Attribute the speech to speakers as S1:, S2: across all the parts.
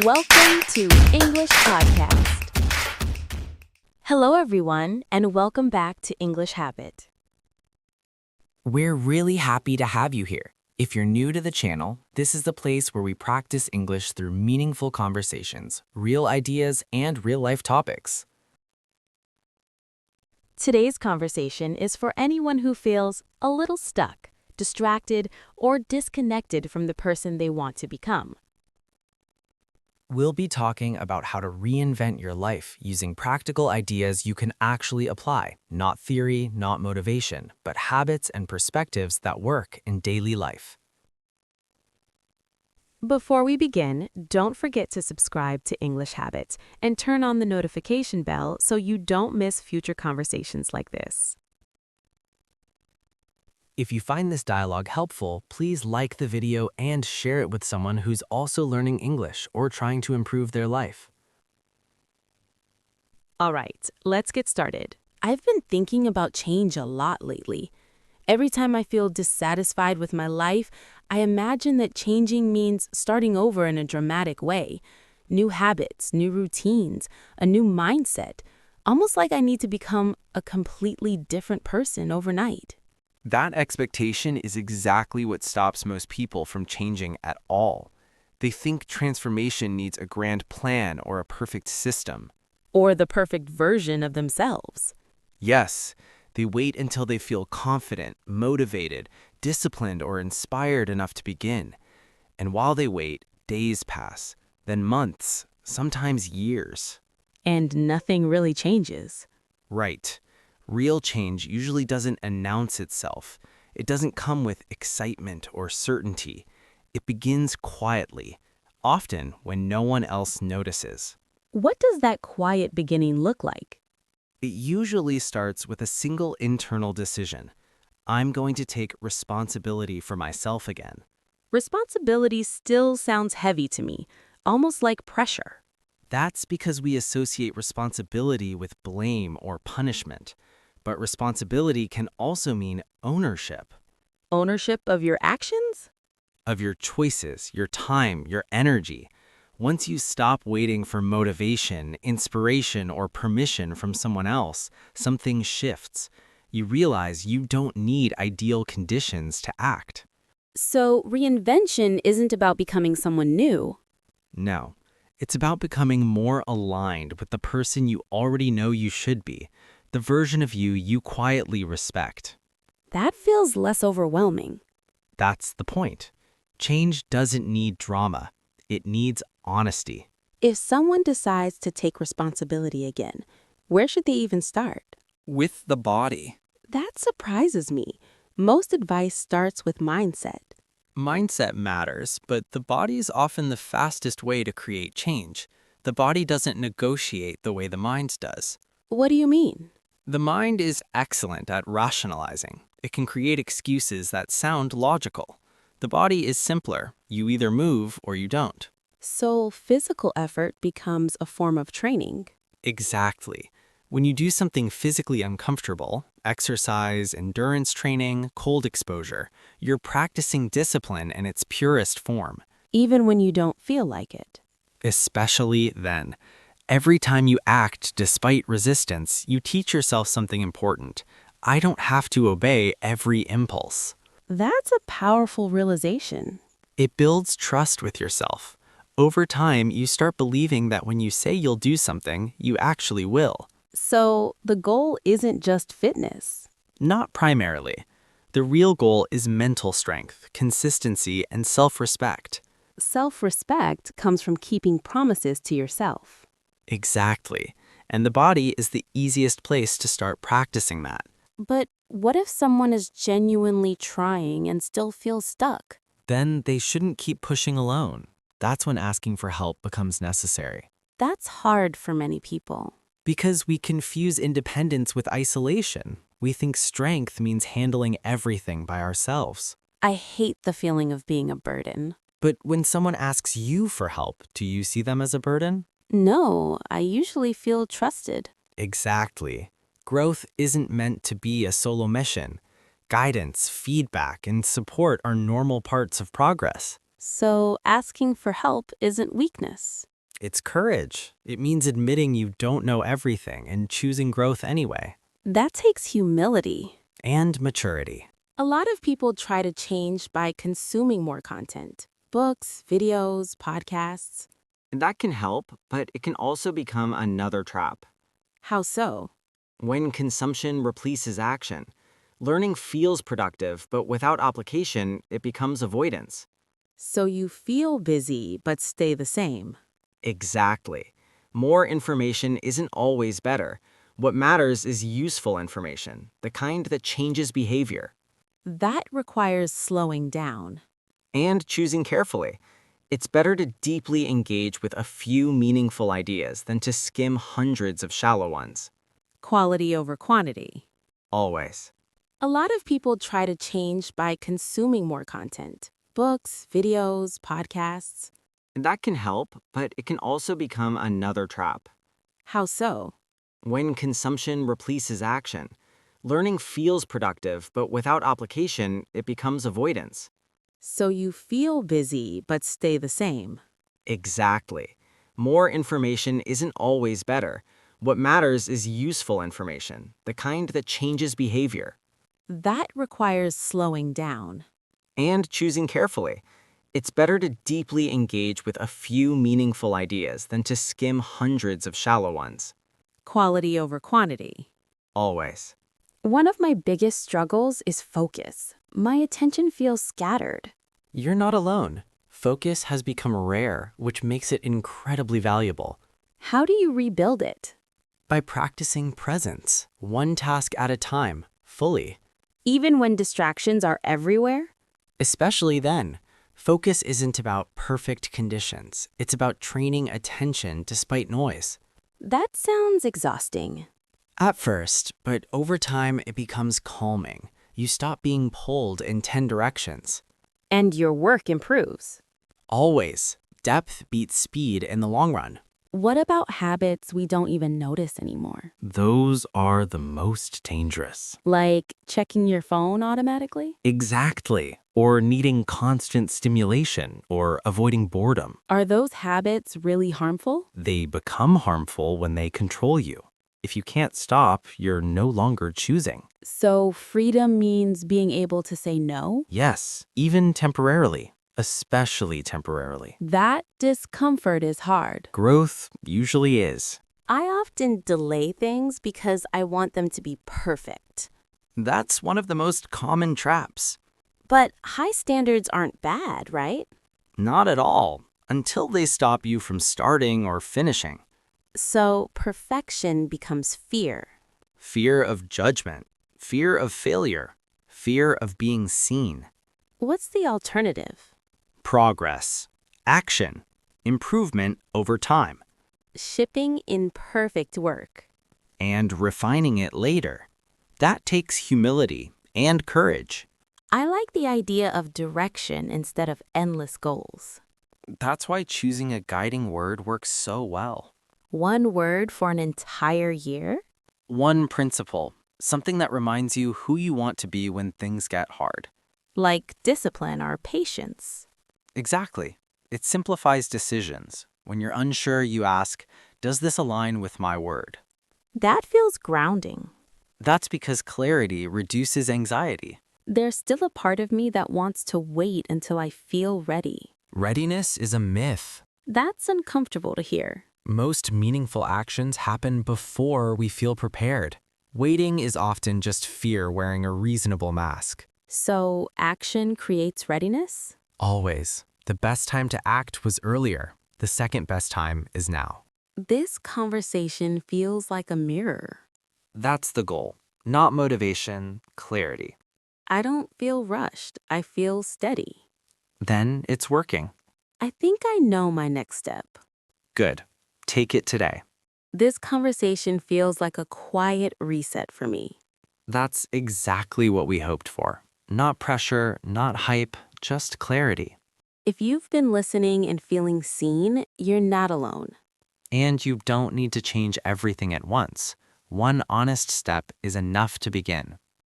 S1: Welcome to English Podcast. Hello, everyone, and welcome back to English Habit.
S2: We're really happy to have you here. If you're new to the channel, this is the place where we practice English through meaningful conversations, real ideas, and real-life topics.
S1: Today's conversation is for anyone who feels a little stuck, distracted, or disconnected from the person they want to become.
S2: We'll be talking about how to reinvent your life using practical ideas you can actually apply, not theory, not motivation, but habits and perspectives that work in daily life.
S1: Before we begin, don't forget to subscribe to English Habit and turn on the notification bell so you don't miss future conversations like this.
S2: If you find this dialogue helpful, please like the video and share it with someone who's also learning English or trying to improve their life.
S1: All right, let's get started. I've been thinking about change a lot lately. Every time I feel dissatisfied with my life, I imagine that changing means starting over in a dramatic way. New habits, new routines, a new mindset, almost like I need to become a completely different person overnight.
S3: That expectation is exactly what stops most people from changing at all. They think transformation needs a grand plan or a perfect system.
S1: Or the perfect version of themselves.
S3: Yes, they wait until they feel confident, motivated, disciplined, or inspired enough to begin. And while they wait, days pass, then months, sometimes years.
S1: And nothing really changes.
S3: Right. Real change usually doesn't announce itself. It doesn't come with excitement or certainty. It begins quietly, often when no one else notices.
S1: What does that quiet beginning look like?
S3: It usually starts with a single internal decision. I'm going to take responsibility for myself again.
S1: Responsibility still sounds heavy to me, almost like pressure.
S3: That's because we associate responsibility with blame or punishment. But responsibility can also mean ownership.
S1: Ownership of your actions?
S3: Of your choices, your time, your energy. Once you stop waiting for motivation, inspiration, or permission from someone else, something shifts. You realize you don't need ideal conditions to act.
S1: So reinvention isn't about becoming someone new.
S3: No, it's about becoming more aligned with the person you already know you should be, the version of you quietly respect.
S1: That feels less overwhelming.
S3: That's the point. Change doesn't need drama. It needs honesty.
S1: If someone decides to take responsibility again, where should they even start?
S4: With the body.
S1: That surprises me. Most advice starts with mindset.
S4: Mindset matters, but the body is often the fastest way to create change. The body doesn't negotiate the way the mind does.
S1: What do you mean?
S4: The mind is excellent at rationalizing. It can create excuses that sound logical. The body is simpler. You either move or you don't.
S1: So physical effort becomes a form of training.
S4: Exactly. When you do something physically uncomfortable, exercise, endurance training, cold exposure, you're practicing discipline in its purest form.
S1: Even when you don't feel like it.
S4: Especially then. Every time you act despite resistance, you teach yourself something important. I don't have to obey every impulse.
S1: That's a powerful realization.
S4: It builds trust with yourself. Over time, you start believing that when you say you'll do something, you actually will.
S1: So the goal isn't just fitness.
S4: Not primarily. The real goal is mental strength, consistency, and self-respect.
S1: Self-respect comes from keeping promises to yourself.
S4: Exactly. And the body is the easiest place to start practicing that.
S1: But what if someone is genuinely trying and still feels stuck?
S2: Then they shouldn't keep pushing alone. That's when asking for help becomes necessary.
S1: That's hard for many people.
S2: Because we confuse independence with isolation. We think strength means handling everything by ourselves.
S1: I hate the feeling of being a burden.
S2: But when someone asks you for help, do you see them as a burden?
S1: No, I usually feel trusted.
S2: Exactly. Growth isn't meant to be a solo mission. Guidance, feedback, and support are normal parts of progress.
S1: So asking for help isn't weakness.
S4: It's courage. It means admitting you don't know everything and choosing growth anyway.
S1: That takes humility.
S4: And maturity.
S1: A lot of people try to change by consuming more content. Books, videos, podcasts.
S2: And that can help, but it can also become another trap.
S1: How so?
S2: When consumption replaces action, learning feels productive, but without application, it becomes avoidance.
S1: So you feel busy but stay the same.
S2: Exactly. More information isn't always better. What matters is useful information, the kind that changes behavior.
S1: That requires slowing down.
S2: And choosing carefully. It's better to deeply engage with a few meaningful ideas than to skim hundreds of shallow ones.
S1: Quality over quantity.
S2: Always.
S1: A lot of people try to change by consuming more content. Books, videos, podcasts.
S2: And that can help, but it can also become another trap.
S1: How so?
S2: When consumption replaces action, learning feels productive, but without application, it becomes avoidance.
S1: So you feel busy but stay the same.
S2: Exactly. More information isn't always better. What matters is useful information, the kind that changes behavior.
S1: That requires slowing down.
S2: And choosing carefully. It's better to deeply engage with a few meaningful ideas than to skim hundreds of shallow ones.
S1: Quality over quantity.
S2: Always.
S1: One of my biggest struggles is focus. My attention feels scattered.
S4: You're not alone. Focus has become rare, which makes it incredibly valuable.
S1: How do you rebuild it?
S4: By practicing presence, one task at a time, fully.
S1: Even when distractions are everywhere?
S4: Especially then, focus isn't about perfect conditions. It's about training attention despite noise.
S1: That sounds exhausting.
S4: At first, but over time it becomes calming. You stop being pulled in 10 directions.
S1: And your work improves.
S4: Always, depth beats speed in the long run.
S1: What about habits we don't even notice anymore?
S3: Those are the most dangerous.
S1: Like checking your phone automatically?
S3: Exactly. Or needing constant stimulation or avoiding boredom.
S1: Are those habits really harmful?
S3: They become harmful when they control you. If you can't stop, you're no longer choosing.
S1: So freedom means being able to say no?
S3: Yes, even temporarily, especially temporarily.
S1: That discomfort is hard.
S3: Growth usually is.
S1: I often delay things because I want them to be perfect.
S3: That's one of the most common traps.
S1: But high standards aren't bad, right?
S3: Not at all, until they stop you from starting or finishing.
S1: So perfection becomes fear.
S3: Fear of judgment, fear of failure, fear of being seen.
S1: What's the alternative?
S3: Progress, action, improvement over time,
S1: Shipping imperfect work.
S3: and refining it later. That takes humility and courage.
S1: I like the idea of direction instead of endless goals.
S4: That's why choosing a guiding word works so well.
S1: One word for an entire year?
S4: One principle, something that reminds you who you want to be when things get hard.
S1: Like discipline or patience.
S4: Exactly. It simplifies decisions. When you're unsure, you ask, does this align with my word?
S1: That feels grounding.
S4: That's because clarity reduces anxiety.
S1: There's still a part of me that wants to wait until I feel ready.
S2: Readiness is a myth.
S1: That's uncomfortable to hear.
S2: Most meaningful actions happen before we feel prepared. Waiting is often just fear wearing a reasonable mask.
S1: So action creates readiness?
S2: Always. The best time to act was earlier. The second best time is now.
S1: This conversation feels like a mirror.
S4: That's the goal. Not motivation, clarity.
S1: I don't feel rushed. I feel steady.
S4: Then it's working.
S1: I think I know my next step.
S4: Good. Take it today.
S1: This conversation feels like a quiet reset for me.
S4: That's exactly what we hoped for. Not pressure, not hype, just clarity.
S1: If you've been listening and feeling seen, you're not alone.
S4: And you don't need to change everything at once. One honest step is enough to begin.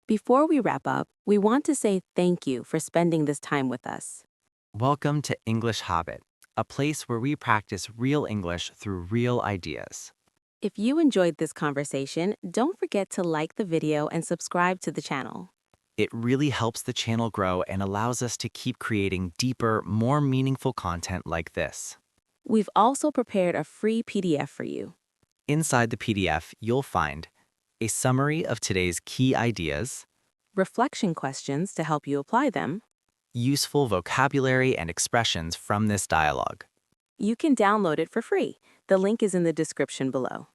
S1: Before we wrap up, we want to say thank you for spending this time with us.
S2: Welcome to English Hobbit, a place where we practice real English through real ideas.
S1: If you enjoyed this conversation, don't forget to like the video and subscribe to the channel.
S2: It really helps the channel grow and allows us to keep creating deeper, more meaningful content like this.
S1: We've also prepared a free PDF for you.
S2: Inside the PDF, you'll find a summary of today's key ideas,
S1: Reflection questions to help you apply them.
S2: useful vocabulary and expressions from this dialogue.
S1: You can download it for free. The link is in the description below.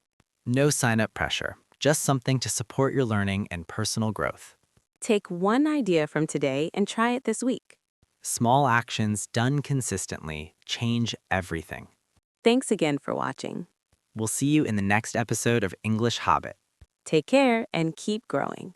S2: No sign-up pressure, just something to support your learning and personal growth.
S1: Take one idea from today and try it this week.
S2: Small actions done consistently change everything.
S1: Thanks again for watching.
S2: We'll see you in the next episode of English Hobbit.
S1: Take care and keep growing.